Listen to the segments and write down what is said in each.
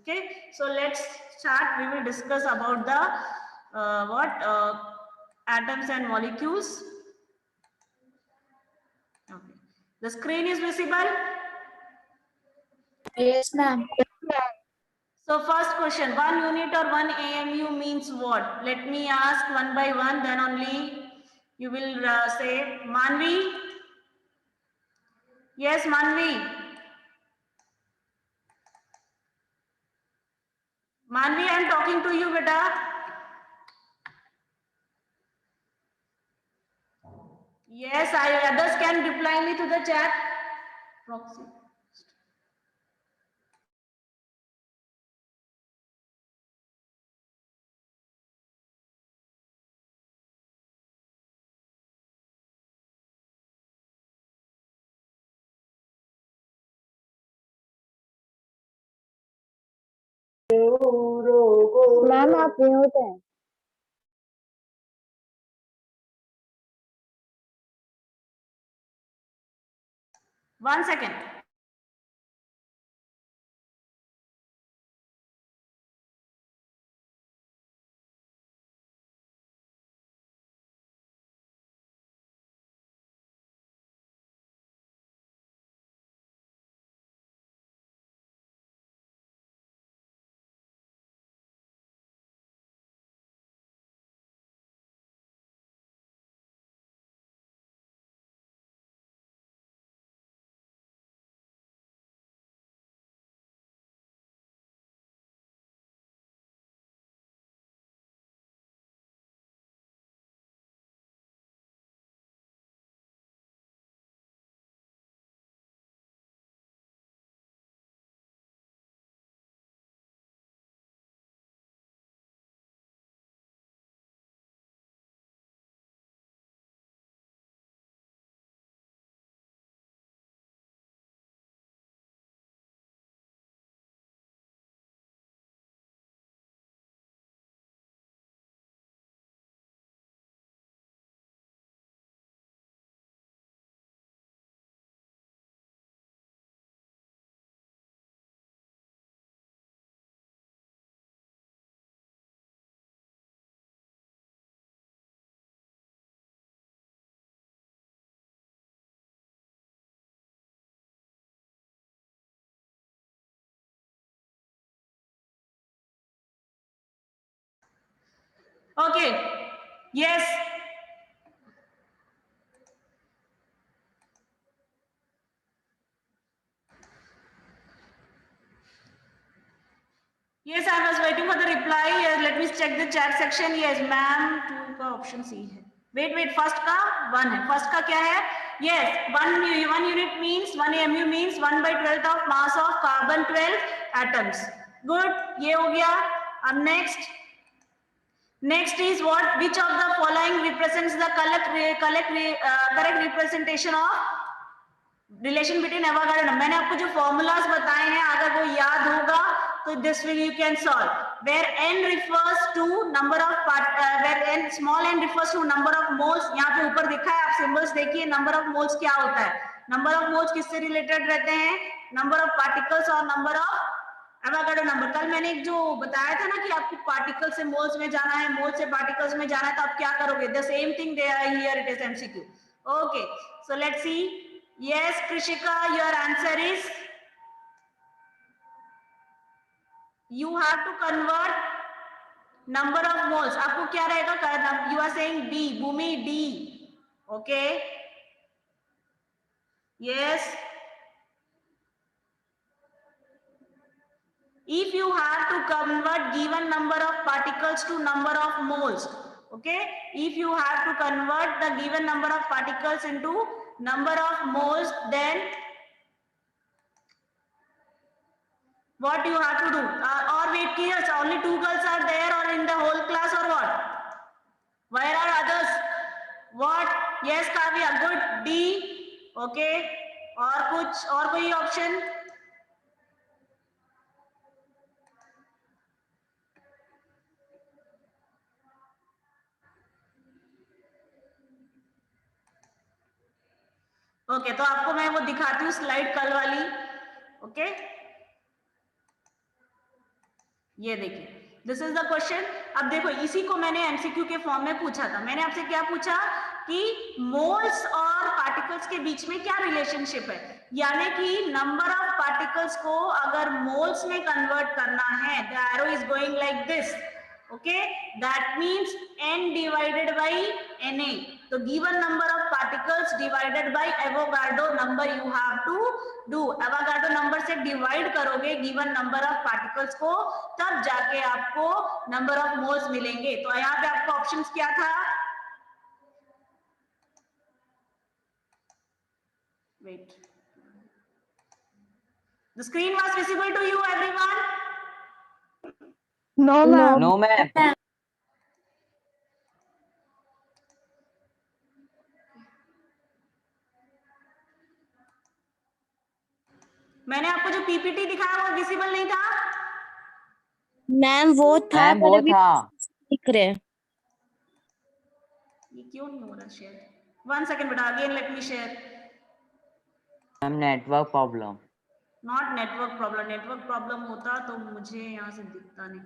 Okay, so let's start. We will discuss about the atoms and molecules. Okay, the screen is visible. Yes, ma'am. So first question, 1 unit or 1 AMU means what? Let me ask one by one, then only you will say. Manvi? Yes, Manvi. Manvi, I am talking to you, beta. Yes, others can reply me to the chat. Proxy. Ma'am आप mute हैं. 1 second. Okay. Yes. Yes, I was waiting for the reply. Yes, let me check the chat section. Yes, ma'am. 2 का option C है. Wait. First का 1 है. First का क्या है? Yes, 1 unit means 1 AMU means 1/12 of mass of carbon 12 atoms. Good. ये हो गया. अब next is what? Which of the following represents the correct representation of relation between Avogadro number. मैंने आपको जो फॉर्मूलाज बताए हैं अगर वो याद होगा तो this will you can solve. Where n refers to number of where n small n refers to number of moles. यहाँ पे ऊपर दिखा है, आप सिंबल्स देखिए. नंबर ऑफ मोल्स क्या होता है? नंबर ऑफ मोल्स किससे रिलेटेड रहते हैं? नंबर ऑफ पार्टिकल्स और नंबर ऑफ एवोगाड्रो नंबर. कल मैंने एक जो बताया था ना कि आपको पार्टिकल से मोल्स में जाना है, मोल्स से पार्टिकल्स में जाना है, तो आप क्या करोगे? The same thing they are here, it is MCQ. Okay, so let's see. Yes, Krishika, your answer is you have to convert number of moles. आपको क्या रहेगा? You are saying D, Bhumi D. Okay. Yes. If you have to convert given number of particles to number of moles, okay? If you have to convert the given number of particles into number of moles, then what you have to do? Or wait, yes, only 2 girls are there or in the whole class or what? Where are others? What? Yes, Kavya, good. D. Okay. और कुछ और कोई option? Okay, तो आपको मैं वो दिखाती हूँ स्लाइड कल वाली. ओके, ये देखिए, दिस इज द क्वेश्चन। अब देखो, इसी को मैंने एमसीक्यू के फॉर्म में पूछा था। मैंने आपसे क्या पूछा कि मोल्स और पार्टिकल्स के बीच में क्या रिलेशनशिप है, यानी कि नंबर ऑफ पार्टिकल्स को अगर मोल्स में कन्वर्ट करना है, the arrow is going like this, okay, that means n divided by na. तो given number of particles divided by Avogadro number you have to do. Avogadro number से divide करोगे given number of particles को, तब जाके आपको number of moles मिलेंगे। तो यहाँ पे आपका ऑप्शंस क्या था? Wait, the screen was visible to you everyone? No, ma'am. No, ma'am. मैंने आपको जो पीपीटी दिखाया वो विजिबल नहीं था? मैम वो था मैम पर वो अभी था। दिख रहे। ये क्यों नहीं हो रहा शेयर? 1 सेकंड बेटा, again let me share. Ma'am network problem. Not network problem, network problem होता तो मुझे यहाँ से दिखता नहीं।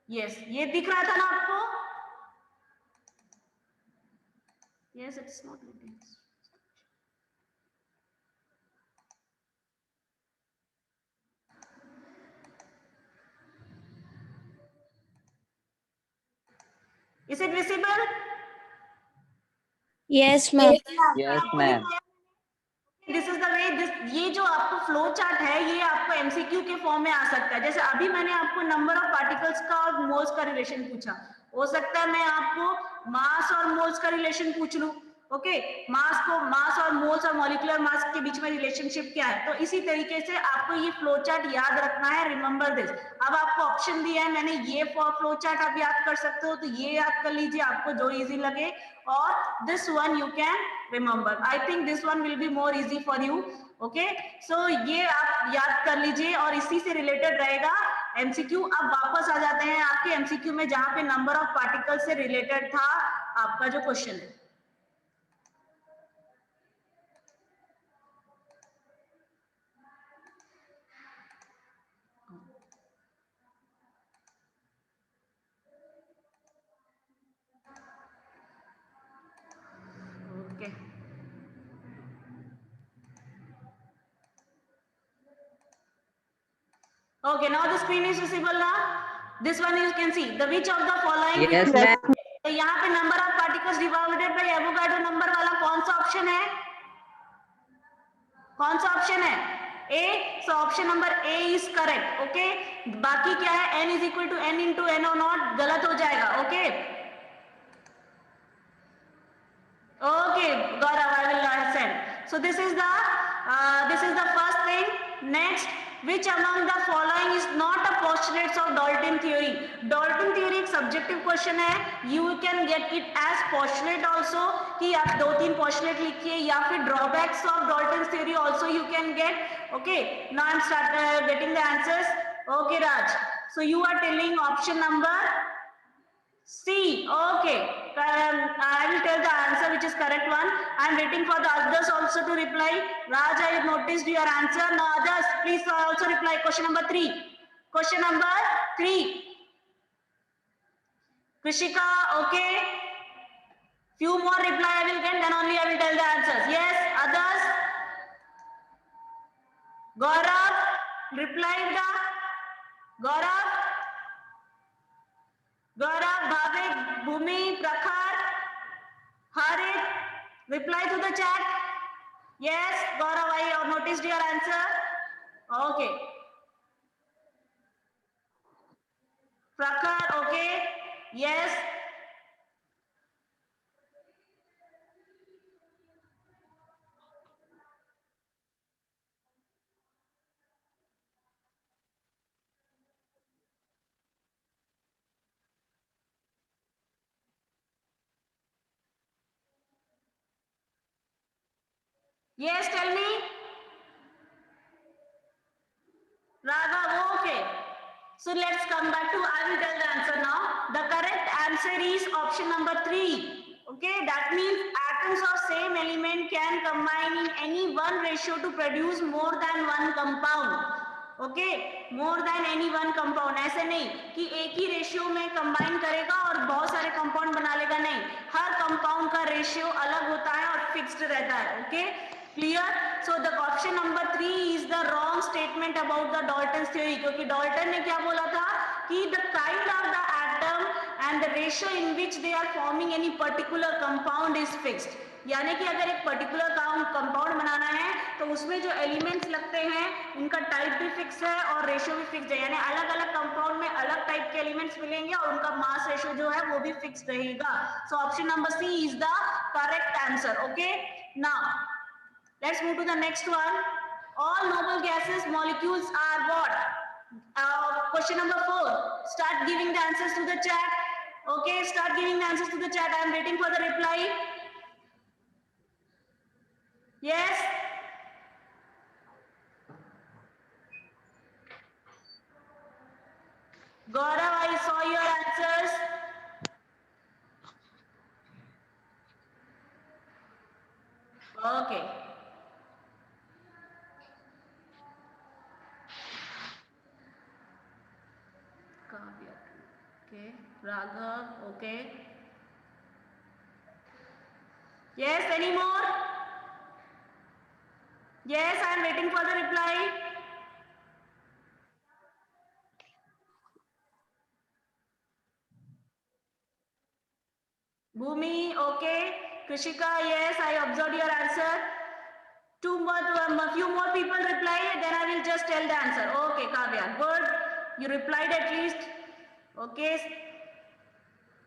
यस, ये दिख रहा था ना आपको? Yes, it's not looking. Is it visible? Yes ma'am. Yes ma'am. This is the way, this, ये जो आपको फ्लो चार्ट है ये आपको एमसीक्यू के फॉर्म में आ सकता है। जैसे अभी मैंने आपको नंबर ऑफ पार्टिकल्स का और मोल्स का रिलेशन पूछा, हो सकता है मैं आपको मास और मोल्स का रिलेशन पूछ लूं। ओके, मास को, मास और मोल्स और मॉलिक्यूलर मास के बीच में रिलेशनशिप क्या है। तो इसी तरीके से आपको ये फ्लो चार्ट याद रखना है, रिमेंबर दिस। अब आपको ऑप्शन दिया है मैंने, ये फ्लो चार्ट आप याद कर सकते हो, तो ये याद कर लीजिए आपको जो इजी लगे, और this one you can remember. I think this one will be more easy for you. Okay, so ये आप याद कर लीजिए और इसी से रिलेटेड रहेगा एमसीक्यू। अब वापस आ जाते हैं आपके एमसीक्यू में, जहां पे नंबर ऑफ पार्टिकल से रिलेटेड था आपका जो क्वेश्चन है। Okay, okay, now the screen is visible now. This one you can see, the which of the following Yes ma'am. तो यहाँ पे number of particles divided by Avogadro number वाला कौन सा ऑप्शन है? कौन सा ऑप्शन है? A. So option number A is correct. Okay, बाकी क्या है? n is equal to n into NO not, गलत हो जाएगा। Okay, okay, Gaurav, I will send. So this is the first thing. Next, which among the following is not a postulates of Dalton theory? Dalton theory एक subjective question है, you can get it as postulate also, कि आप 2-3 postulate लिखिए, या फिर drawbacks of Dalton's theory also you can get. Okay, now I'm getting the answers. Okay, Raj, so you are telling option number C. Okay, I will tell the answer which is correct one. I am waiting for the others also to reply. Raj, I noticed your answer. Now others, please also reply. Question number 3. Question number 3. Krishika, okay. Few more reply I will get, then only I will tell the answers. Yes, others. Gaurav, reply the Gaurav. Gaurav, Bhavik, Bhumi, Prakhar, Harit, reply to the chat. Yes, Gaurav, I have noticed your answer. Okay. Prakhar, okay. Yes. Yes, tell me. Raghav, okay. So let's come back to, I will tell the answer now. The correct answer is option number 3. Okay, that means atoms of same element can combine in any one ratio to produce more than one compound. Okay, more than any one compound, ऐसे नहीं कि एक ही ratio में combine करेगा और बहुत सारे compound बना लेगा, नहीं, हर कंपाउंड का रेशियो अलग होता है और फिक्स्ड रहता है। Okay, clear? So the option number 3 is the wrong statement about the Dalton's theory, क्योंकि डाल्टन ने क्या बोला था कि the kind of the atom and the ratio in which they are forming any particular compound is fixed, यानी कि अगर एक पर्टिकुलर कंपाउंड बनाना है तो उसमें जो एलिमेंट्स लगते हैं उनका टाइप भी फिक्स है और रेशियो भी फिक्स है, यानी अलग अलग कंपाउंड में अलग टाइप के एलिमेंट्स मिलेंगे और उनका मास रेशियो जो है वो भी फिक्स रहेगा। So option number C is the correct answer. Okay, now let's move to the next one. All noble gases molecules are what? Question number 4, start giving the answers to the chat. Okay, start giving the answers to the chat. I am waiting for the reply. Yes, Gaurav, I saw your answers. Okay, Kavya, okay, Raghav, okay. Yes, any more? Yes, I am waiting for the reply. Bhumi, okay. Krishika, yes, I observed your answer. A few more people reply, then I will just tell the answer. Okay, Kavya, good. You replied at least. Okay.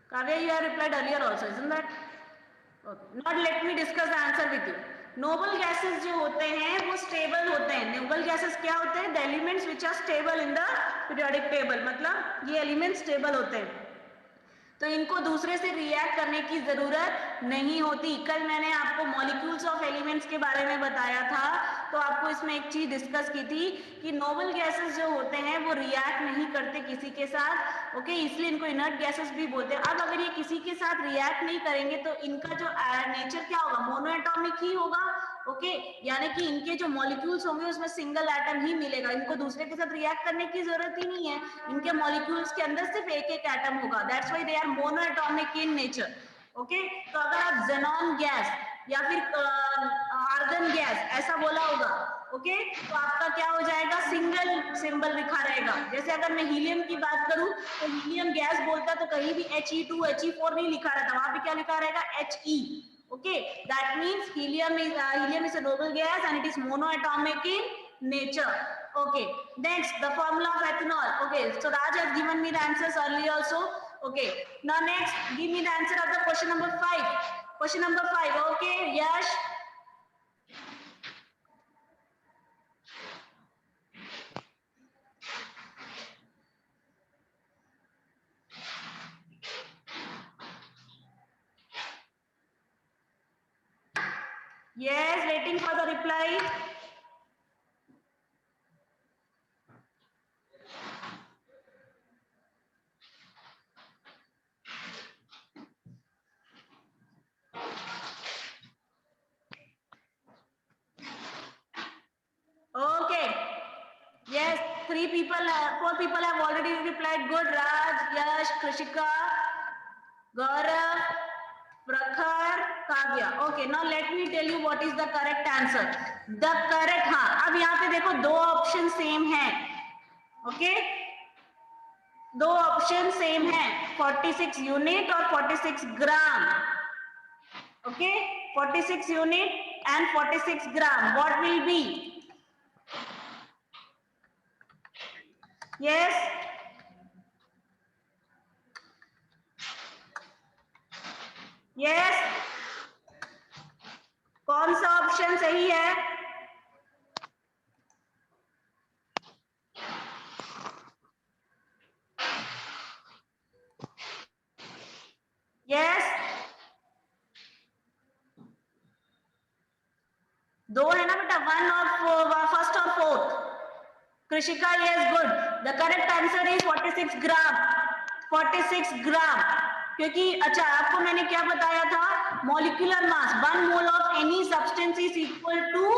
Kavya, you have replied earlier also, isn't that? Okay. Not let me discuss the answer with you. Noble gases जो होते हैं वो stable होते हैं। Noble gases क्या होते हैं? The elements which are stable in the periodic table, मतलब ये एलिमेंट्स स्टेबल होते हैं, तो इनको दूसरे से रिएक्ट करने की जरूरत नहीं होती। कल मैंने आपको मॉलिक्यूल्स ऑफ एलिमेंट्स के बारे में बताया था, तो आपको इसमें एक चीज डिस्कस की थी कि नोबल गैसेस जो होते हैं वो रिएक्ट नहीं करते किसी के साथ। ओके, इसलिए इनको इनर्ट गैसेस भी बोलते हैं। अब अगर ये किसी के साथ रिएक्ट नहीं करेंगे तो इनका जो नेचर क्या होगा? मोनोएटॉमिक ही होगा। ओके, यानी कि इनके जो मॉलिक्यूल्स होंगे उसमें सिंगल एटम ही मिलेगा, इनको दूसरे के साथ रिएक्ट करने की जरूरत ही नहीं है। इनके मॉलिक्यूल्स के अंदर सिर्फ एक एक एटम होगा, that's why they are monoatomic in nature. Okay, तो अगर आप ज़ेनॉन गैस या फिर आर्गन गैस ऐसा बोला होगा, ओके, तो आपका क्या हो जाएगा? सिंगल सिंबल लिखा रहेगा। जैसे अगर मैं हीलियम की बात करूं तो हीलियम गैस बोलता तो कहीं भी He2 He4 नहीं लिखा रहता, वहां पे क्या लिखा रहेगा? He। okay, that means helium is a noble gas and it is monoatomic in nature. Okay, next the formula of ethanol. Okay, so Raj has given me the answers earlier also. Okay, now next give me the answer of the question number 5. Question number 5. Okay, Yash. Yes, waiting for the reply. Okay. Yes, 4 people have already replied. Good. Raj, Yash, Krishika, Gaurav, Prakhar, Kavya. Okay, now let me tell you what is the correct answer. The correct, हाँ, अब यहाँ पे देखो दो option same है। Okay, दो option same है, 46 unit और 46 gram. Okay, 46 unit and 46 gram, what will be? Yes, yes, कौन सा ऑप्शन सही है? यस, दो है ना बेटा, 1 और फर्स्ट और fourth. Krishika, yes, good. The correct answer is 46 gram. 46 gram, क्योंकि अच्छा आपको मैंने क्या बताया था? Molecular mass, 1 mole of any substance is equal to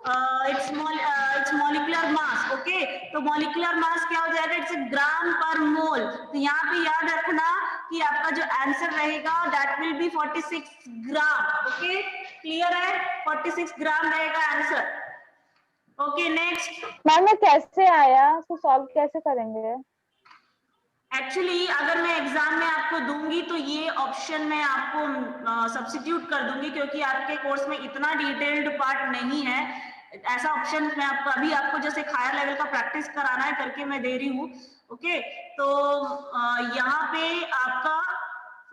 its molecular mass, okay. तो मॉलिक्यूलर मास क्या हो जाएगा, इट्स ग्राम पर मोल। तो यहाँ पे याद रखना कि आपका जो आंसर रहेगा that will be 46 gram, okay. Clear है, 46 ग्राम रहेगा आंसर। Okay next. मैम ये कैसे आया, तो सॉल्व कैसे करेंगे? एक्चुअली अगर मैं एग्जाम में आपको दूंगी तो ये ऑप्शन मैं आपको सब्स्टिट्यूट कर दूंगी, क्योंकि आपके कोर्स में इतना डिटेल्ड पार्ट नहीं है। ऐसा ऑप्शन मैं आपको अभी आपको जैसे हायर लेवल का प्रैक्टिस कराना है करके मैं दे रही हूँ, ओके। तो यहाँ पे आपका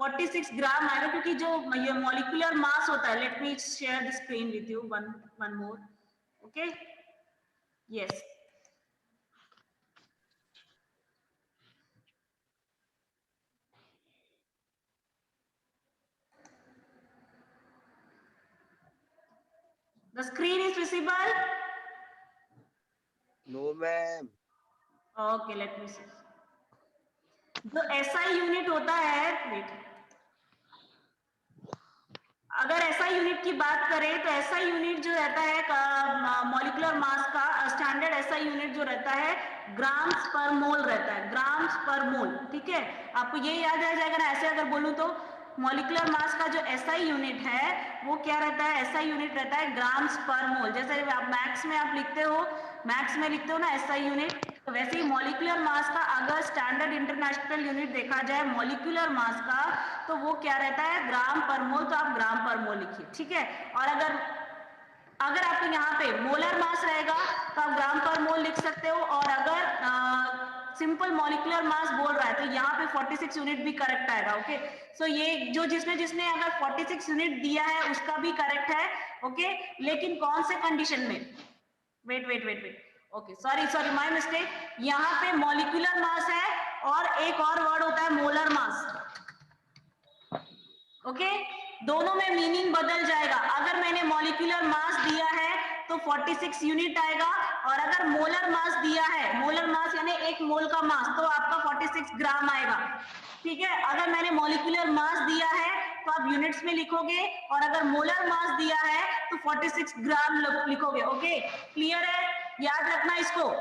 46 ग्राम आएगा, क्योंकि जो ये मॉलिक्यूलर मास होता है, let me share the screen with you one more, okay. Yes, the screen is visible. No, ma'am. Okay let me see. जो एसआई यूनिट होता है, वेट, अगर एसआई यूनिट की बात करें तो एसआई यूनिट जो रहता है मॉलिक्यूलर मास का, स्टैंडर्ड एसआई यूनिट जो रहता है ग्राम्स पर मोल रहता है, ग्राम्स पर मोल, ठीक है। आपको ये याद आ जाएगा ना, ऐसे अगर बोलूं तो मॉलिक्यूलर मास का जो एसआई यूनिट है वो क्या रहता है, एसआई यूनिट रहता है ग्राम्स पर मोल। जैसे आप मैथ्स में आप लिखते हो, मैथ्स में लिखते हो ना एसआई यूनिट, तो वैसे ही मॉलिक्यूलर मास का अगर स्टैंडर्ड इंटरनेशनल यूनिट देखा जाए मॉलिक्यूलर मास का, तो वो क्या रहता है ग्राम पर मोल। तो आप ग्राम पर मोल लिखिए, ठीक है। और अगर आपको यहाँ पे मोलर मास रहेगा तो आप ग्राम पर मोल लिख सकते हो। और अगर सिंपल मॉलिक्यूलर मास बोल रहा है तो यहाँ पे 46 यूनिट भी करेक्ट आएगा, ओके। सो ये जो जिसने अगर 46 यूनिट दिया है उसका भी करेक्ट है, ओके। लेकिन कौन से कंडीशन में, wait, okay, sorry my mistake. यहाँ पे मॉलिक्यूलर मास है और एक और वर्ड होता है मोलर मास, ओके। दोनों में मीनिंग बदल जाएगा। अगर मैंने मॉलिक्यूलर मास दिया है तो 46 यूनिट आएगा, और अगर मोलर मास दिया है, मोलर मास यानी एक मोल का मास, तो आपका 46 ग्राम आएगा, ठीक है। अगर मैंने मॉलिक्यूलर मास दिया है तो आप यूनिट्स में लिखोगे, और अगर मोलर मास दिया है तो 46 ग्राम लिखोगे, ओके। क्लियर है, याद रखना इसको,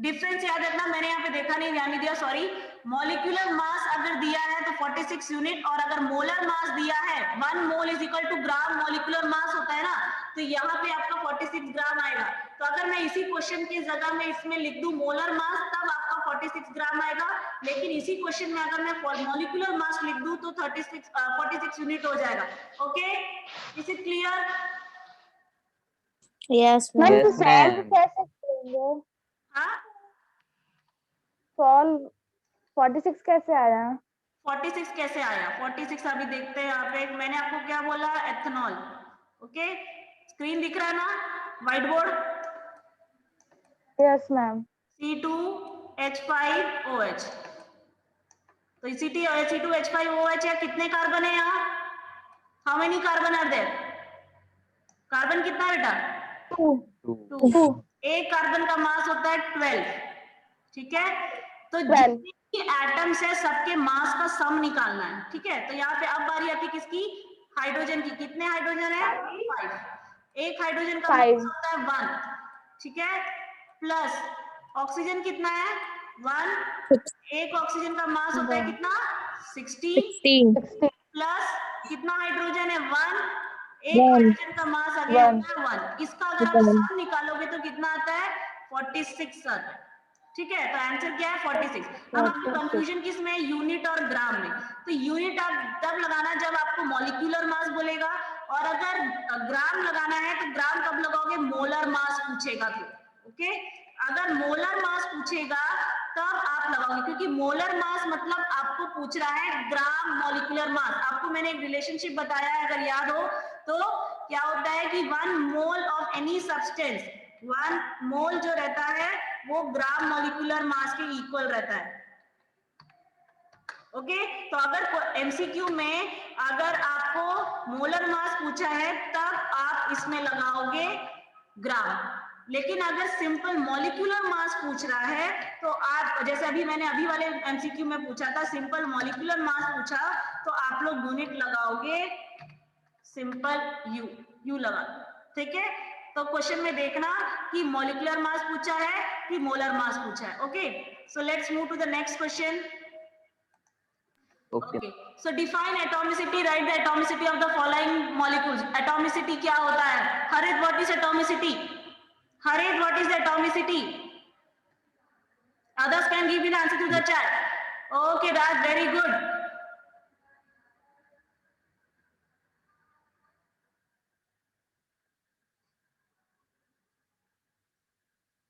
डिफरेंस याद रखना। मैंने यहाँ पे देखा नहीं, ध्यान नहीं दिया, सॉरी। मॉलिक्यूलर मास अगर दिया है तो 46 यूनिट, और अगर मोलर मास दिया है 1 mole is equal to gram molecular mass होता है ना, तो यहाँ पे आपका 46 ग्राम आएगा। तो अगर मैं इसी क्वेश्चन की जगह में इसमें लिख दूं मोलर मास, तब आपका 46 ग्राम आएगा। लेकिन इसी क्वेश्चन में अगर मैं मॉलिक्यूलर मास लिख दूं तो 46 यूनिट हो जाएगा, okay. Is it clear? Yes, ma'am ma'am. तो Yes, सॉल्व ma'am. कैसे करेंगे? हाँ, सॉल्व 46 कैसे आया? 46 कैसे आया, 46 अभी देखते हैं। यहाँ पे मैंने आपको क्या बोला, एथेनॉल, ओके। स्क्रीन दिख रहा है ना, white board. Yes ma'am. C2H5OH, तो C2H5OH है, कितने कार्बन है यहाँ, how many carbon are there, carbon कितना बेटा, 2 2। एक कार्बन का मास होता है 12, ठीक है। तो 12 जितने भी एटम्स है सबके मास का सम निकालना है, ठीक है। तो यहाँ पे अब बारी आती है किसकी, हाइड्रोजन की। कितने हाइड्रोजन है, 5। एक हाइड्रोजन का मास 5 होता है 1, ठीक है। प्लस ऑक्सीजन कितना है, 1। एक ऑक्सीजन का मास होता है कितना, 16। 16. 16 प्लस कितना हाइड्रोजन है, 1। एक 1. हाइड्रोजन का मास अगेन 1 होता है 1। इसका अगर आप सम निकालोगे तो कितना आता है, 46 आता है, ठीक है। तो आंसर क्या है, 46। अब आपको 46 कंफ्यूजन किस में है, यूनिट और ग्राम में। तो यूनिट आप तब लगाना जब आपको मॉलिक्यूलर मास बोलेगा, और अगर ग्राम लगाना है तो ग्राम कब लगाओगे, मोलर मास पूछेगा तो, ओके। अगर मोलर मास पूछेगा तब आप लगाओगे, क्योंकि मोलर मास मतलब आपको पूछ रहा है ग्राम मॉलिक्यूलर मास। आपको मैंने एक रिलेशनशिप बताया है, अगर याद हो तो, क्या होता है कि 1 मोल ऑफ एनी सब्सटेंस, 1 मोल जो रहता है वो ग्राम मॉलिक्यूलर मास के इक्वल रहता है, ओके। तो अगर एमसीक्यू में अगर आपको मोलर मास पूछा है तब आप इसमें लगाओगे ग्राम। लेकिन अगर सिंपल मॉलिक्यूलर मास पूछ रहा है तो आप, जैसे अभी वाले एमसीक्यू में पूछा था, सिंपल मॉलिक्यूलर मास पूछा तो आप लोग यूनिट लगाओगे सिंपल यू लगा, ठीक है। तो क्वेश्चन में देखना कि मॉलिक्यूलर मास पूछा है कि मोलर मास पूछा है. Okay, so let's move to the next question. Okay. Okay, so define atomicity. Write the atomicity of the following molecules. Atomicity क्या होता है? Harit, what is atomicity? Harit, what is atomicity? Others can give me the answer to the chat. Okay, Raj, very good.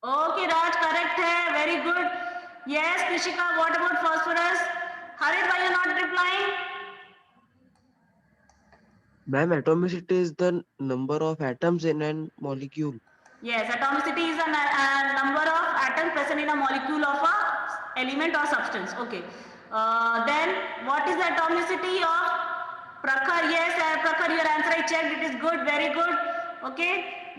Okay, Raj, correct है. Very good. Yes, Krishika, what about phosphorus? Harit, why you not replying? Ma'am, atomicity is the number of atoms in an molecule. Yes, atomicity is a number of atoms present in a molecule of a element or substance. Okay. Then what is the atomicity of Prakhar? Yes, Prakhar, your answer I checked. It is good, very good. Okay.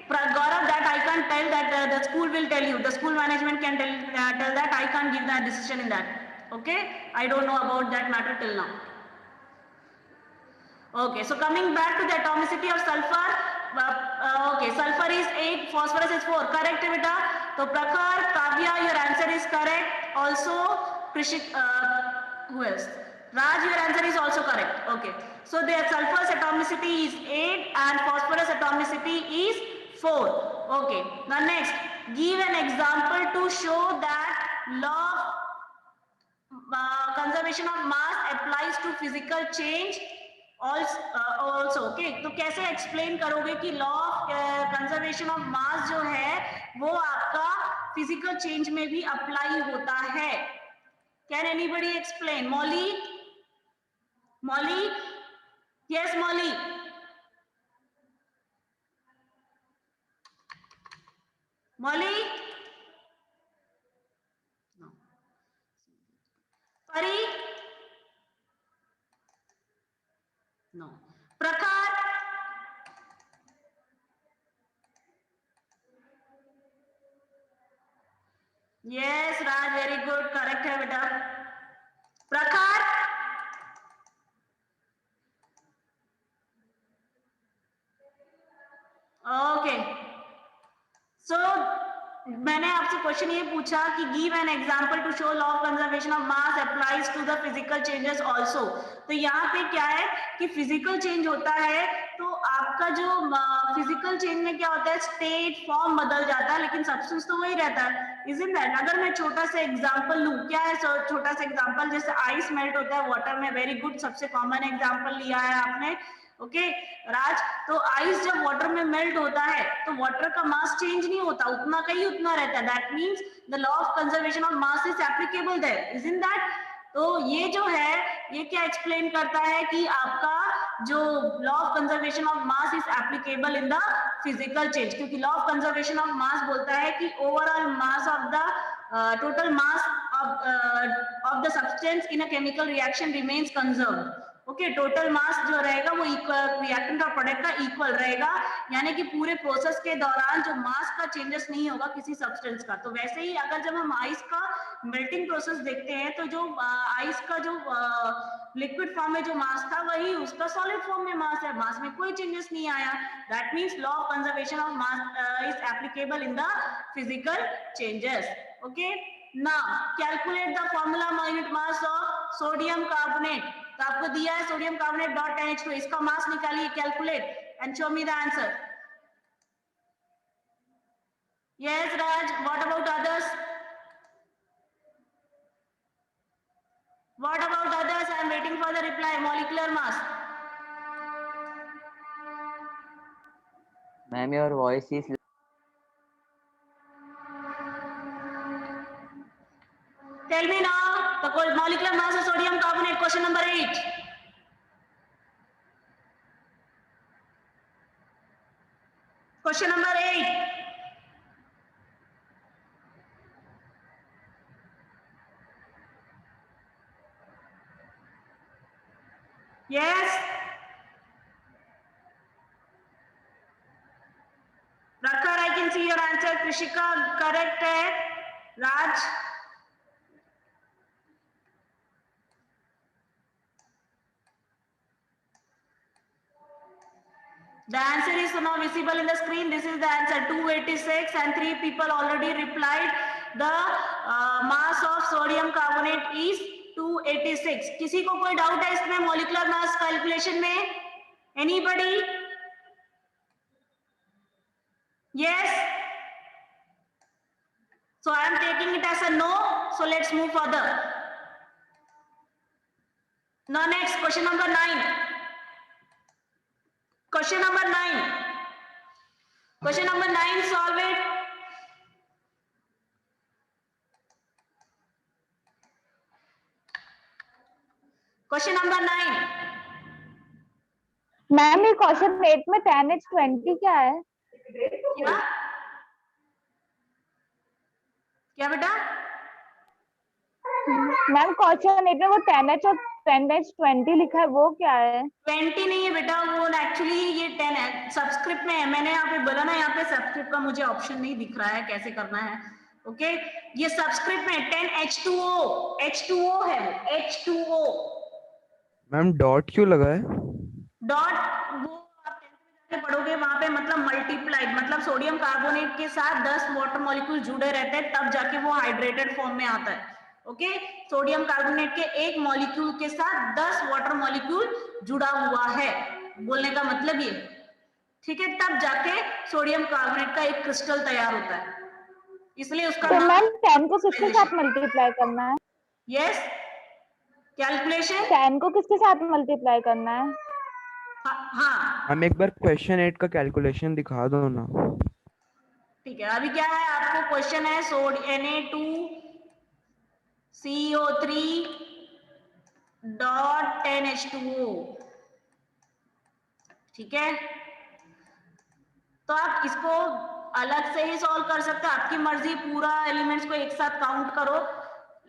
Gaurav, that I can't tell. That the school will tell you. The school management can tell that. I can't give that decision in that. Okay. I don't know about that matter till now. Okay, so coming back to the atomicity of sulfur, okay, sulfur is 8, phosphorus is 4, correct beta? So Prakhar, Kavya, your answer is correct. Also, Krishik, who else? Raj, your answer is also correct. Okay, so the sulfur's atomicity is 8 and phosphorus atomicity is 4. Okay, now next, give an example to show that law of conservation of mass applies to physical change also. Okay, तो कैसे explain करोगे कि law of conservation of मास जो है वो आपका physical change में भी अप्लाई होता है? Can anybody explain? Molly, Molly, yes Molly. Molly, परी, नो. प्रकार, यस राज, वेरी गुड, करेक्ट है बेटा. प्रकार, ओके. सो मैंने आपसे क्वेश्चन ये पूछा कि give an example to show law of conservation of mass applies to the physical changes also. तो यहाँ पे क्या है कि फिजिकल चेंज होता है तो आपका जो फिजिकल चेंज में क्या होता है, स्टेट फॉर्म बदल जाता है लेकिन सब्सटेंस तो वही रहता है. Isn't that? अगर मैं छोटा सा एग्जांपल लूं, क्या है छोटा सा एग्जांपल? जैसे आइस मेल्ट होता है वाटर में, वेरी गुड, सबसे कॉमन एग्जांपल लिया है आपने. ओके राज, तो आइस जब वाटर में मेल्ट होता है तो वाटर का मास चेंज नहीं होता, उतना का ही उतना रहता है. That means the law of conservation of mass is applicable there, isn't that? तो ये जो है ये क्या एक्सप्लेन करता है कि आपका जो law of conservation of mass is applicable in the physical change, क्योंकि law of conservation of mass बोलता है कि overall mass of the total mass of the substance in a chemical reaction remains conserved. Okay, total mass जो रहेगा वो equal, reactant और product का equal रहेगा, यानी कि पूरे प्रोसेस के दौरान जो मास का चेंजेस नहीं होगा किसी सब्सटेंस का. तो वैसे ही अगर जब हम आइस का मेल्टिंग प्रोसेस देखते हैं तो जो आइस का जो लिक्विड फॉर्म में जो मास था वही उसका सॉलिड फॉर्म में मास है, मास में कोई चेंजेस नहीं आया. That means law of conservation of mass is applicable in the physical changes. Okay, now calculate the formula unit mass of sodium carbonate. तो आपको दिया है सोडियम कार्बोनेट डॉट NH2, इसका मास निकालिए, calculate and show me the answer. Yes Raj, what about others? What about others? I am waiting for the reply. Molecular mass. Ma'am, your voice is tell me now the molecular mass of sodium carbonate. Question number 8. Question number 8. Yes Prakhar, I can see your answer. Krishika correct है. Raj, The answer is now visible in the screen. This is the answer 286 and 3 people already replied. The mass of sodium carbonate is 286. किसी को कोई doubt है इसमें molecular mass calculation में? Anybody? Yes? So I am taking it as a no. So let's move further. Now next question number 9. Question number 9. Question number 9, solve it. Question number 9. Ma'am ये question 8 में 10H20 क्या है? क्या? क्या बेटा? Ma'am question 8 में वो 10H और 10H20 लिखा है वो क्या है? 20 नहीं है बेटा, वो एक्चुअली ये 10 है, सबस्क्रिप्ट में है। मैंने यहाँ पे बोला ना, यहाँ पे सबस्क्रिप्ट का मुझे ऑप्शन नहीं दिख रहा है कैसे करना है। ओके, ये सबस्क्रिप्ट में 10H2O, H2O है वो, H2O। मैम डॉट क्यों लगा है? डॉट वो आप 10th में जाके पढ़ोगे, वहां पे मतलब मल्टीप्लाइड, मतलब सोडियम कार्बोनेट के साथ 10 वाटर मॉलिक्यूल जुड़े रहते हैं, तब जाके वो हाइड्रेटेड फॉर्म में आता है। ओके, सोडियम कार्बोनेट के एक मॉलिक्यूल के साथ 10 वाटर मॉलिक्यूल जुड़ा हुआ है, बोलने का मतलब ये, ठीक है, तब जाके सोडियम कार्बोनेट का एक क्रिस्टल तैयार होता है, इसलिए उसका तो नाम। मैम 10 को किसके साथ मल्टीप्लाई करना है? Yes, calculation. 10 को किसके साथ मल्टीप्लाई करना है? हाँ हम एक बार क्वेश्चन 8 का कैलकुलेशन दिखा दो ना। ठीक है, अभी क्या है आपको क्वेश्चन है, सोड Na2CO3 डॉट 10H2O, ठीक है। तो आप इसको अलग से ही सॉल्व कर सकते हो, आपकी मर्जी, पूरा एलिमेंट्स को एक साथ काउंट करो।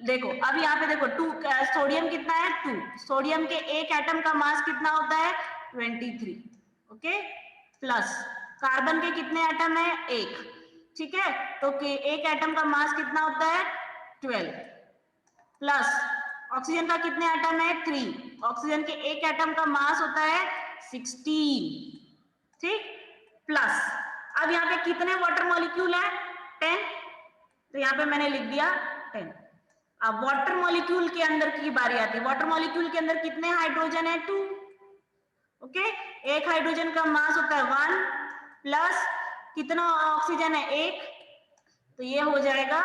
देखो अब यहाँ पे देखो 2, सोडियम कितना है 2, सोडियम के एक एटम का मास कितना होता है 23, ओके, प्लस कार्बन के कितने एटम है 1, ठीक है, तो एक एटम का मास कितना होता है 12, प्लस ऑक्सीजन का कितने एटम है 3, ऑक्सीजन के एक एटम का मास होता है 16, ठीक, प्लस अब यहाँ पे कितने वाटर मॉलिक्यूल है 10, तो यहाँ पे मैंने लिख दिया 10। अब वाटर मॉलिक्यूल के अंदर की बारी आती है, वाटर मॉलिक्यूल के अंदर कितने हाइड्रोजन है 2, ओके, एक हाइड्रोजन का मास होता है 1, प्लस कितना ऑक्सीजन है 1, तो ये हो जाएगा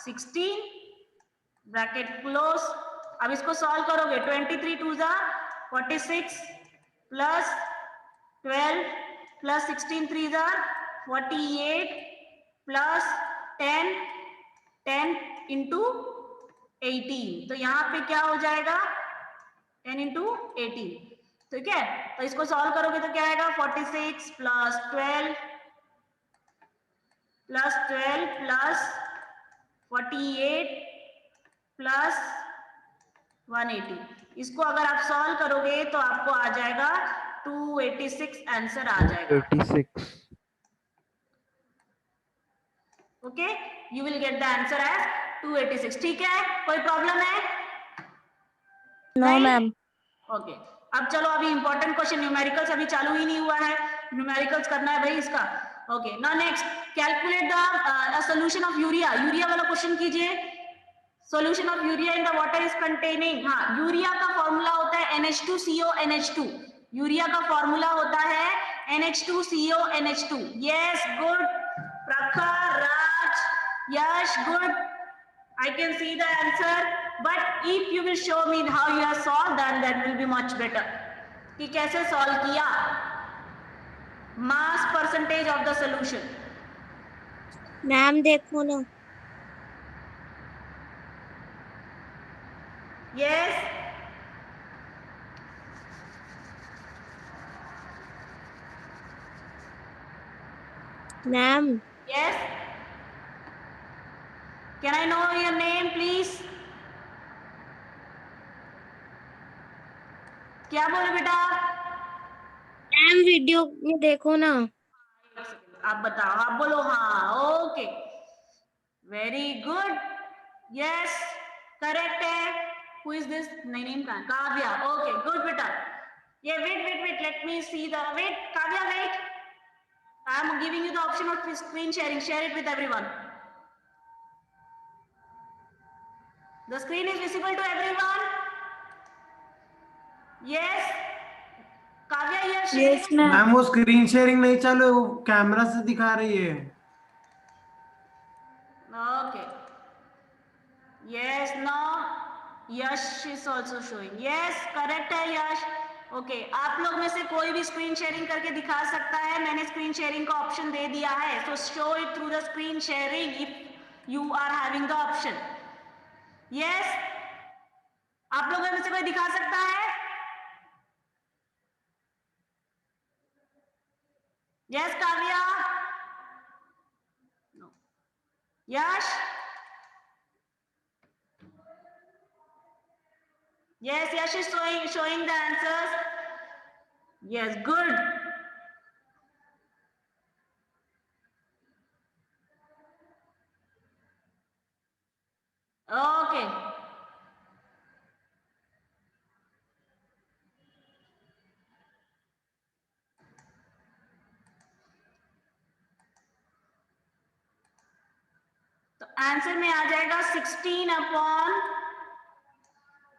16, ब्रैकेट क्लोज। अब इसको सॉल्व करोगे, 23 2 जा 46 प्लस 12 प्लस 16 3 जा 48 प्लस 10 इंटू 18, तो यहाँ पे क्या हो जाएगा 10 इंटू 18, ठीक है। तो इसको सॉल्व करोगे तो क्या आएगा 46 प्लस 12 प्लस 48 प्लस 180, इसको अगर आप सॉल्व करोगे तो आपको आ जाएगा 286 आंसर आ जाएगा, 86। Okay, you will get the answer as 286, ठीक है, कोई प्रॉब्लम है? No ma'am. ओके, अब चलो, अभी इंपॉर्टेंट क्वेश्चन, न्यूमेरिकल्स अभी चालू ही नहीं हुआ है, न्यूमेरिकल्स करना है भाई इसका। Okay, now next, calculate the solution of urea, urea वाला क्वेश्चन कीजिए। Solution of urea in the water is containing, हाँ, यूरिया का फॉर्मूला होता है NH2CO NH2, यूरिया का फॉर्मूला होता है NH2CO NH2, यस, गुड, प्रखर, राज, यश, good, I can see the answer, but if you will show me how you have solved, then that will be much better. कि कैसे solve किया, mass percentage of the solution. Ma'am देखो ना। Yes. Ma'am Yes. Can I know your name, please? क्या बोले बेटा? Ma'am video में देखो ना। आप बताओ, आप बोलो हाँ, okay, very good, yes, correct है। Who is this? नहीं, नेम कहाँ? काव्या, ओके, गुड बेटा, Yeah, wait. Let me see the wait. Kavya, wait. I am giving you the option of screen sharing. Share it with everyone. The screen is visible to everyone. Yes. Kavya, you are sharing. Yes, ma'am. Ma'am वो screen sharing नहीं चालू है, वो camera से दिखा रही है। Okay. Yes, now Yash is also showing. Yes, correct है Yash. Okay, आप लोग में से कोई भी स्क्रीन शेयरिंग करके दिखा सकता है, मैंने स्क्रीन शेयरिंग का ऑप्शन दे दिया है, so show it through the screen sharing if you are having the option. Yes, आप लोगों में से कोई दिखा सकता है? Yes, Kavya. No. Yash. Yes, Yash is showing the answers. Yes, good. Okay. तो आंसर में आ जाएगा 16 अपॉन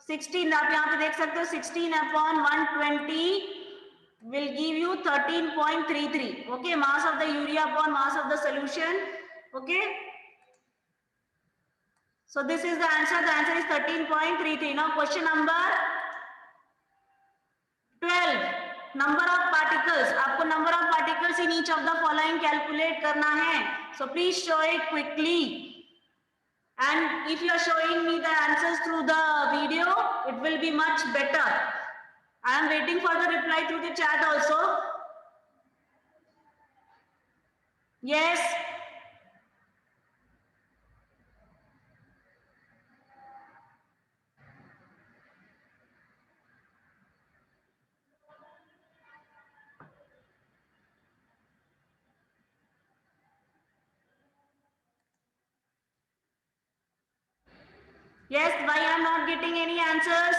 16, आप यहाँ पे देख सकते हो 16 upon 120 will give you 13.33. Okay, mass of the urea upon mass of the solution. Okay, so this is the answer. The answer is 13.33. Now question number 12. Number of particles. आपको number of particles in each of the following calculate करना है. So please show it quickly. And if you are showing me the answers through the video, it will be much better. I am waiting for the reply through the chat also. Yes. Yes, why I am not getting any answers?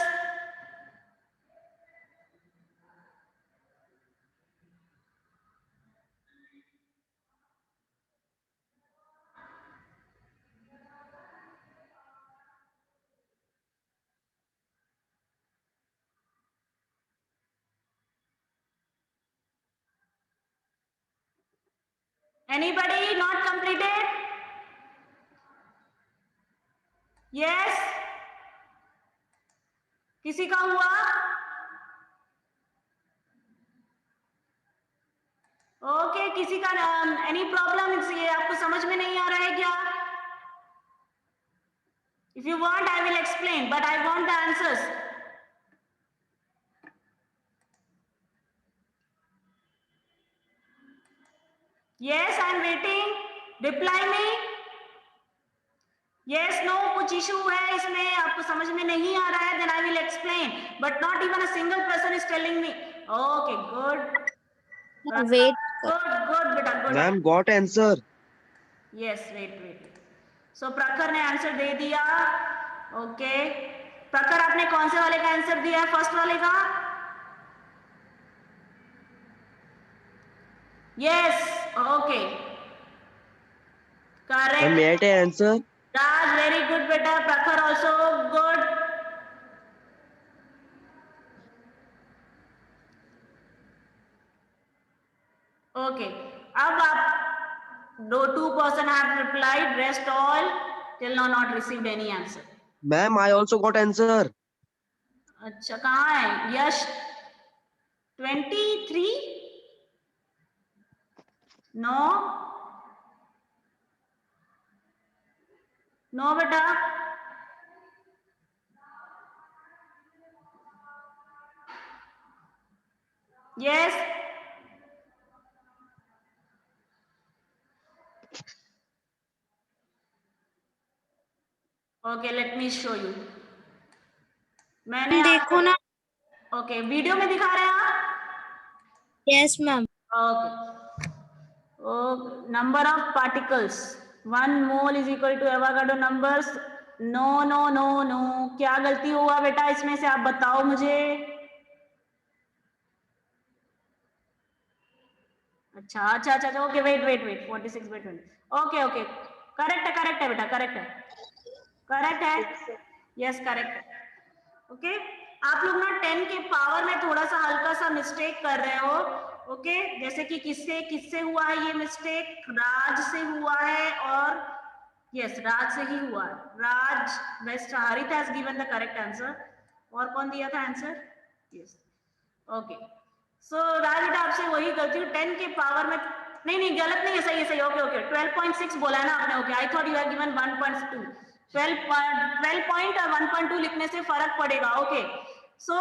Anybody not completed? Yes. किसी का हुआ? Okay, किसी का any problem? ये आपको समझ में नहीं आ रहा है क्या? If you want, I will explain, but I want the answers. Yes, I am waiting. Reply me. Yes, no, कुछ इशू है इसमें, आपको समझ में नहीं आ रहा है, then I will explain. But not even a single person is telling me. Okay, good. Wait. Good, बेटा, good. Ma'am, got answer. Yes, wait. So प्रखर ने आंसर दे दिया. Okay. प्रखर, आपने कौन से वाले का आंसर दिया है? फर्स्ट वाले का? Yes. Okay. Correct. Ma'am, may I take answer? Raj, very good बेटा. प्रखर also good. Okay. अब आप 2% have replied. Rest all till now not received any answer. Ma'am, I also got answer. अच्छा, कहाँ है यश? 23? No. No बेटा. Yes. Okay, let me show you. मैंने देखो ना। ओके, वीडियो में दिखा रहे हैं आप? Yes, ma'am. Okay. Number of particles 1 mole is equal to Avogadro numbers. No, क्या गलती हुआ बेटा इसमें से, आप बताओ मुझे. अच्छा अच्छा अच्छा, okay, wait wait wait, 46 by 20, okay okay, correct है बेटा, करेक्ट है, यस करेक्ट है, ओके। आप लोग ना 10 के पावर में थोड़ा सा हल्का सा मिस्टेक कर रहे हो, ओके। जैसे कि किससे हुआ है ये मिस्टेक, राज से हुआ है, और यस राज से ही हुआ है, राज बेस्ट, हरित has given the correct answer, और कौन दिया था आंसर, यस, ओके। सो राज बेटा आपसे वही गलती हुई, 10 के पावर में, नहीं गलत नहीं है, सही है, ओके ओके, 12.6 बोला है ना आपने, okay, I thought you have given 1.2, 12 point और 1.2 लिखने से फर्क पड़ेगा, ओके। सो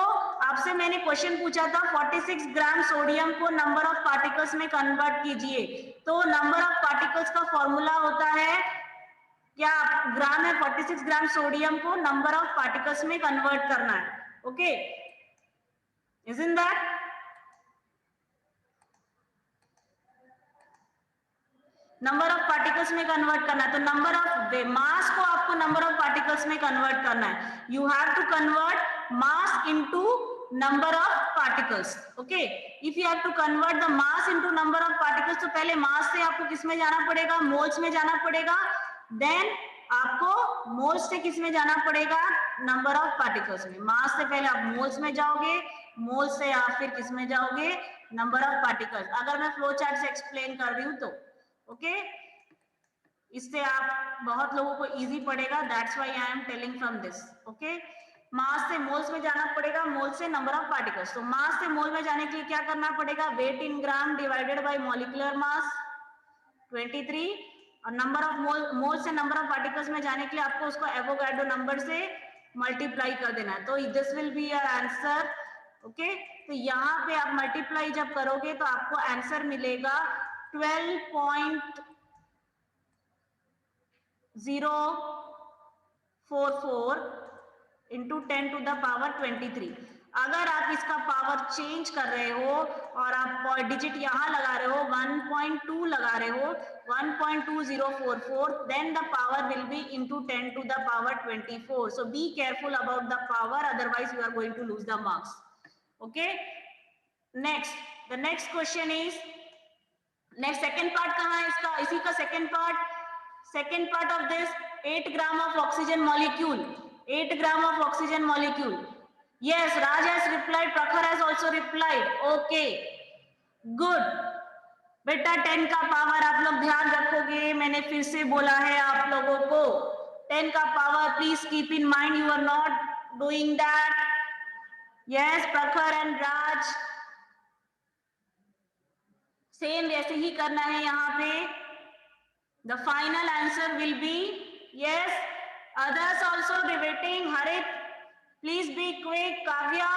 आपसे मैंने क्वेश्चन पूछा था 46 ग्राम सोडियम को नंबर ऑफ पार्टिकल्स में कन्वर्ट कीजिए, तो नंबर ऑफ पार्टिकल्स का फॉर्मूला होता है क्या, ग्राम है, 46 ग्राम सोडियम को नंबर ऑफ पार्टिकल्स में कन्वर्ट करना है, okay, isn't that? Number of particles में कन्वर्ट करना है, तो नंबर ऑफ मास को आपको नंबर ऑफ पार्टिकल्स में कन्वर्ट करना है, you have to convert mass into number of particles, okay. If you have to convert the mass into number of particles, तो पहले मास से आपको किस में जाना पड़ेगा, मोल्स में जाना पड़ेगा, देन आपको मोल्स से किस में जाना पड़ेगा, नंबर ऑफ पार्टिकल्स में। मास से पहले आप मोल्स में जाओगे, मोल्स से आप फिर किस में जाओगे, नंबर ऑफ पार्टिकल्स, अगर मैं फ्लो चार्ट से एक्सप्लेन कर रही हूं तो, ओके। इससे आप बहुत लोगों को इजी पड़ेगा, that's why I am telling from this, okay. Mass से मोल्स में जाना पड़ेगा, मोल से नंबर ऑफ पार्टिकल्स, तो मास से मोल में जाने के लिए क्या करना पड़ेगा, weight in gram divided by molecular mass 23, और नंबर ऑफ मोल से नंबर ऑफ पार्टिकल्स में जाने के लिए आपको उसको एवोगाड्रो नंबर से मल्टीप्लाई कर देना है, तो this will be your answer, okay. तो यहाँ पे आप मल्टीप्लाई जब करोगे तो आपको आंसर मिलेगा 12.044 इंटू 10 टू द पावर 23। अगर आप इसका पावर चेंज कर रहे हो और आप डिजिट यहाँ लगा रहे हो, 1.2 लगा रहे हो, 1.2044, then the power will be into 10 to the power 24. So be careful about the power, otherwise you are going to lose the marks, okay. Next, the next question is, next second part कहाँ है इसका, इसी का second part of this, 8 gram of oxygen molecule, 8 gram of oxygen molecule, yes, Raj has replied, Prakhar has also replied, okay, good। बेटा 10 का power आप लोग ध्यान रखोगे, मैंने फिर से बोला है आप लोगों को, 10 का power please keep in mind, you are not doing that, yes Prakhar and Raj, same वैसे ही करना है यहाँ पे, the final answer will be, yes, others also debating, Harit please be quick, Kavya